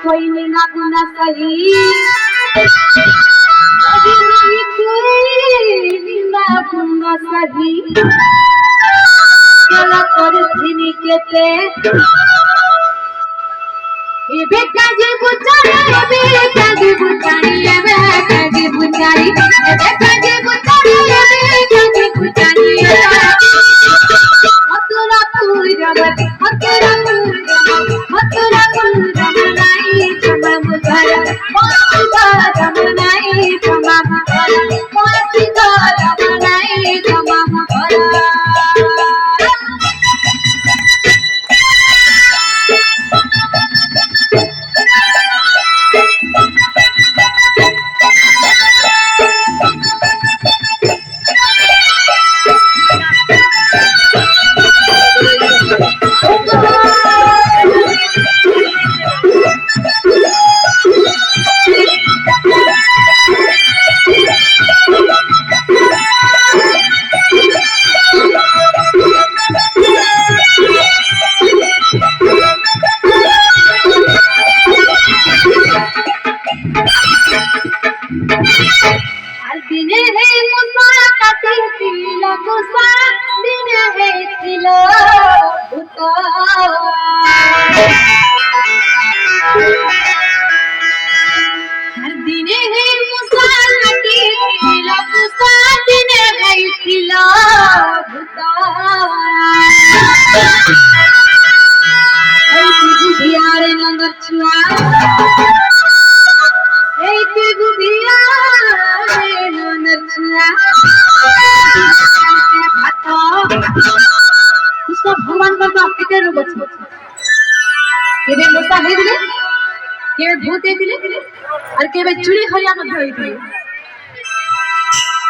कोई ना गुना सही नहीं कोई ना गुना सही चला कर थिनी केते ए बेकाजी बुचारी ए बेकाजी बुचारी ए बेकाजी बुचारी ए बेकाजी बुचारी ए बेकाजी बुचारी मथुरा पूर जब मथुरा पूर जब मथुरा पूर जब नहीं जब मुझे मथुरा जब नहीं जब मुझे मथुरा जब नहीं जब मुझे भगवान का केते रोग अछि केबे मोसा हे दिले केबे भूत हे दिले और केबे चुड़ी हरिया मध्ये होई दिले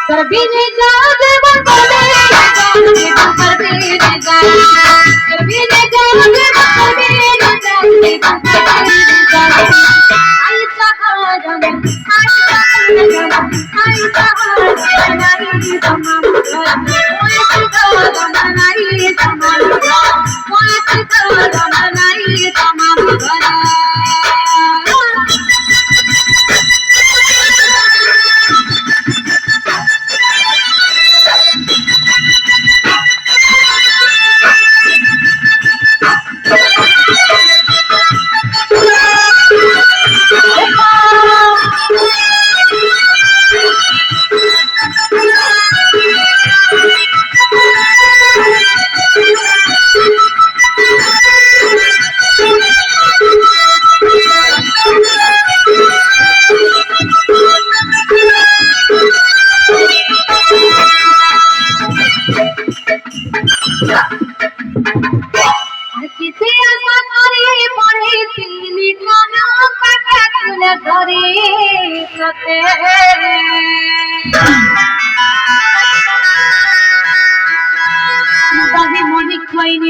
कर बिने जाओ देवन बोले कर बिने जाओ कर बिने जाओ देवन बोले आई सहारा आई सहारा नहीं तमाम नहीं तमाम नहीं तमाम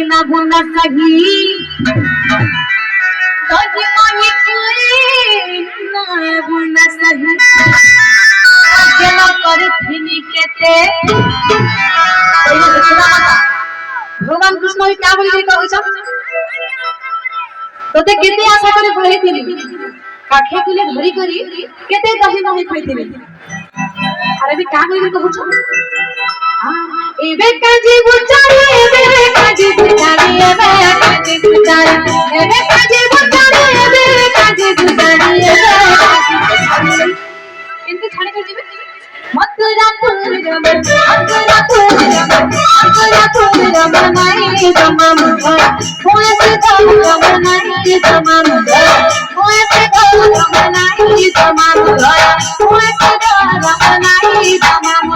ना भूलना सही ना भूलना सही कर थिनी केते भगवान कृष्ण कृष्ण क्या बोली कहूछ तोते केते आशा करे भरेथिली काठिया कुले धरी करी केते दही दही खइथिली अरे भी का बोली कहूछ एबे काजी बुचारी एबे काजी बुचारी एबे काजी बुचारी एबे काजी बुचारी एबे काजी बुचारी एबे इनके छाड़े कर जीवे मथुरा पूरम नाई तमाम कोई से गम नाई तमाम कोई से गम नाई तमाम कोई से गम नाई तमाम